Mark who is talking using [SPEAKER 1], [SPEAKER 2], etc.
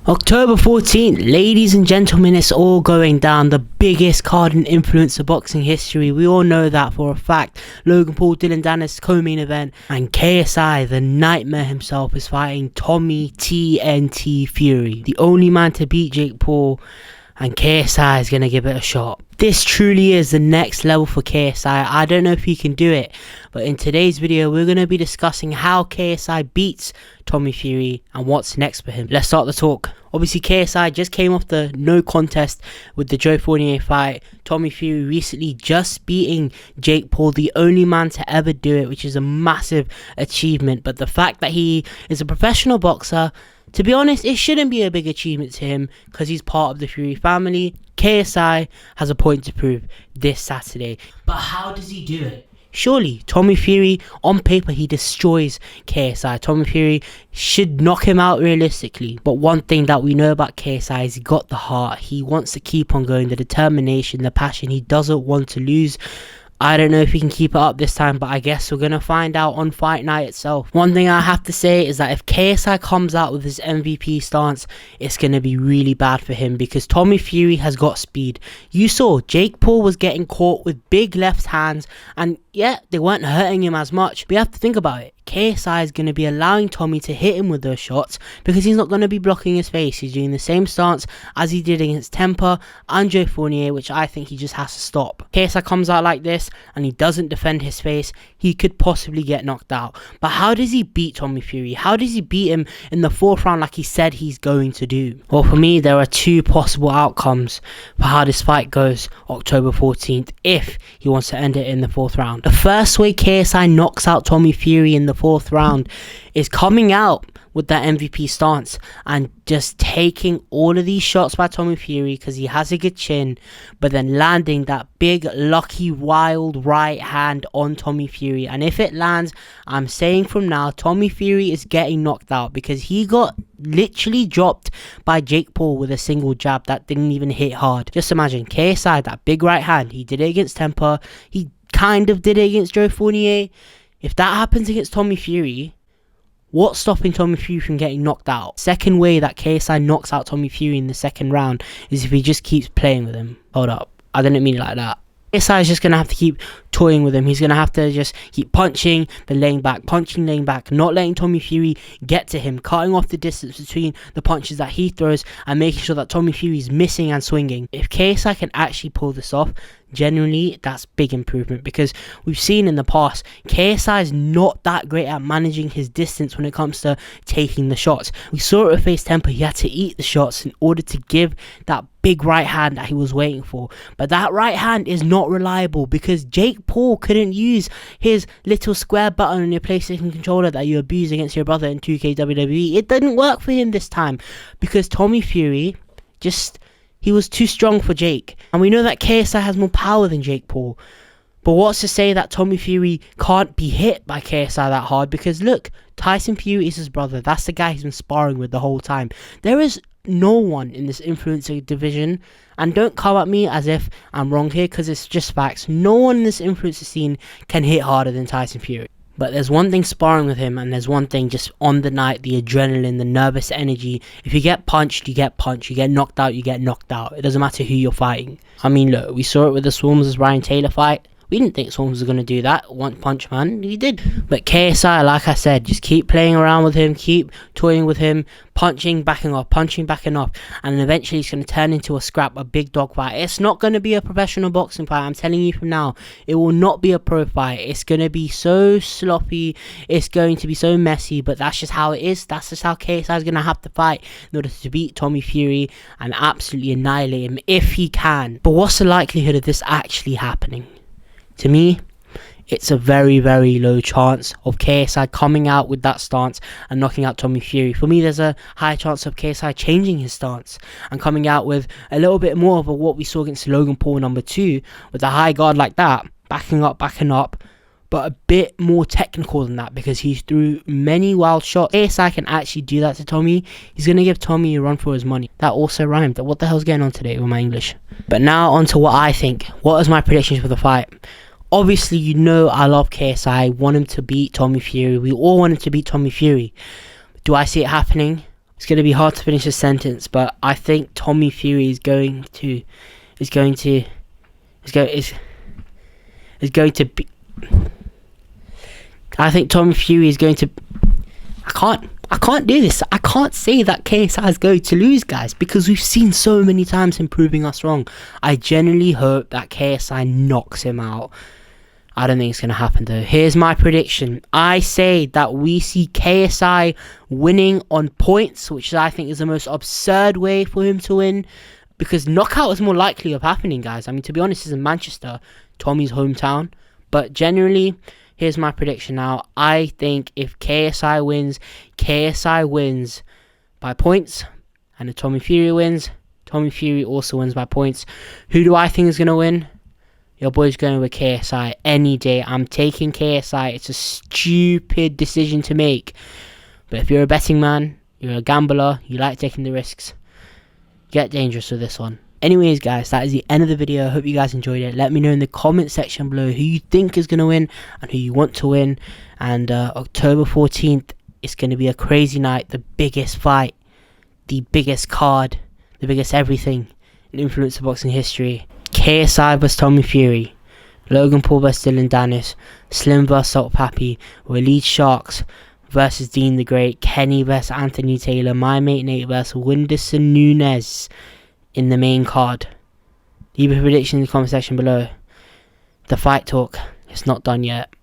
[SPEAKER 1] October 14th, ladies and gentlemen, it's all going down. The biggest card in influencer boxing history. We all know that for a fact. Logan Paul, Dylan Dennis, co-main event. And KSI, the nightmare himself, is fighting Tommy TNT Fury. The only man to beat Jake Paul. And KSI is going to give it a shot. This truly is the next level for KSI. I don't know if he can do it, but in today's video we're going to be discussing how KSI beats Tommy Fury and what's next for him. Let's start the talk. Obviously KSI just came off the no contest with the Joe Fournier fight. Tommy Fury recently just beating Jake Paul, the only man to ever do it, which is a massive achievement. But the fact that he is a professional boxer, to be honest, it shouldn't be a big achievement to him because he's part of the Fury family. KSI has a point to prove this Saturday. But how does he do it? Surely, Tommy Fury, on paper, he destroys KSI. Tommy Fury should knock him out realistically. But one thing that we know about KSI is he got the heart. He wants to keep on going, the determination, the passion. He doesn't want to lose. I don't know if he can keep it up this time, but I guess we're going to find out on fight night itself. One thing I have to say is that if KSI comes out with his MVP stance, it's going to be really bad for him because Tommy Fury has got speed. You saw Jake Paul was getting caught with big left hands and yeah, they weren't hurting him as much. But you have to think about it. KSI is going to be allowing Tommy to hit him with those shots because he's not going to be blocking his face. He's doing the same stance as he did against Temper and Joe Fournier, which I think he just has to stop. KSI comes out like this and he doesn't defend his face, he could possibly get knocked out. But how does he beat Tommy Fury? How does he beat him in the fourth round like he said he's going to do? Well, for me, there are two possible outcomes for how this fight goes October 14th if he wants to end it in the fourth round. The first way KSI knocks out Tommy Fury in the fourth round is coming out with that MVP stance and just taking all of these shots by Tommy Fury because he has a good chin, but then landing that big lucky wild right hand on Tommy Fury. And if it lands, I'm saying from now, Tommy Fury is getting knocked out because he got literally dropped by Jake Paul with a single jab that didn't even hit hard. Just imagine KSI, that big right hand, he did it against Temper, he kind of did it against Joe Fournier. If that happens against Tommy Fury, what's stopping Tommy Fury from getting knocked out? Second way that KSI knocks out Tommy Fury in the second round is if he just keeps playing with him. Hold up, I didn't mean it like that. KSI is just going to have to keep toying with him. He's going to have to just keep punching, then laying back, not letting Tommy Fury get to him, cutting off the distance between the punches that he throws and making sure that Tommy Fury is missing and swinging. If KSI can actually pull this off, genuinely, that's big improvement because we've seen in the past KSI is not that great at managing his distance when it comes to taking the shots. We saw it with Face Temper. He had to eat the shots in order to give that big right hand that he was waiting for, but that right hand is not reliable because Jake Paul couldn't use his little square button on your PlayStation controller that you abuse against your brother in 2K WWE. It didn't work for him this time because Tommy Fury he was too strong for Jake. And we know that KSI has more power than Jake Paul. But what's to say that Tommy Fury can't be hit by KSI that hard? Because look, Tyson Fury is his brother. That's the guy he's been sparring with the whole time. There is no one in this influencer division, and don't come at me as if I'm wrong here because it's just facts. No one in this influencer scene can hit harder than Tyson Fury. But there's one thing sparring with him, and there's one thing just on the night, the adrenaline, the nervous energy. If you get punched, you get punched. You get knocked out, you get knocked out. It doesn't matter who you're fighting. I mean, look, we saw it with the Swarms vs Ryan Taylor fight. We didn't think Swarms was going to do that. One punch man, he did. But KSI, like I said, just keep playing around with him, keep toying with him, punching, backing off, and eventually it's going to turn into a scrap, a big dog fight. It's not going to be a professional boxing fight. I'm telling you from now, it will not be a pro fight. It's going to be so sloppy. It's going to be so messy, but that's just how it is. That's just how KSI is going to have to fight in order to beat Tommy Fury and absolutely annihilate him if he can. But what's the likelihood of this actually happening? To me, it's a very, very low chance of KSI coming out with that stance and knocking out Tommy Fury. For me, there's a high chance of KSI changing his stance and coming out with a little bit more of what we saw against Logan Paul number 2, with a high guard like that, backing up, but a bit more technical than that because he threw many wild shots. KSI can actually do that to Tommy. He's going to give Tommy a run for his money. That also rhymed. What the hell's going on today with my English? But now on to what I think. What is my predictions for the fight? Obviously, you know I love KSI. I want him to beat Tommy Fury. We all want him to beat Tommy Fury. Do I see it happening? It's going to be hard to finish a sentence, but I think Tommy Fury is going to be. I think Tommy Fury is going to. I can't do this. I can't say that KSI is going to lose, guys, because we've seen so many times him proving us wrong. I genuinely hope that KSI knocks him out. I don't think it's going to happen, though. Here's my prediction. I say that we see KSI winning on points, which I think is the most absurd way for him to win, because knockout is more likely of happening, guys. I mean, to be honest, it's in Manchester, Tommy's hometown. But generally, here's my prediction now. I think if KSI wins by points. And if Tommy Fury wins, Tommy Fury also wins by points. Who do I think is going to win? Your boy's going with KSI any day. I'm taking KSI. It's a stupid decision to make. But if you're a betting man, you're a gambler, you like taking the risks, get dangerous with this one. Anyways, guys, that is the end of the video. I hope you guys enjoyed it. Let me know in the comment section below who you think is going to win and who you want to win. And October 14th, it's going to be a crazy night. The biggest fight, the biggest card, the biggest everything in influencer boxing history. KSI vs Tommy Fury, Logan Paul vs Dylan Dennis, Slim vs Salt Papi, Waleed Sharks vs Dean the Great, Kenny vs Anthony Taylor, my mate Nate vs Whindersson Nunes in the main card. Leave a prediction in the comment section below. The fight talk is not done yet.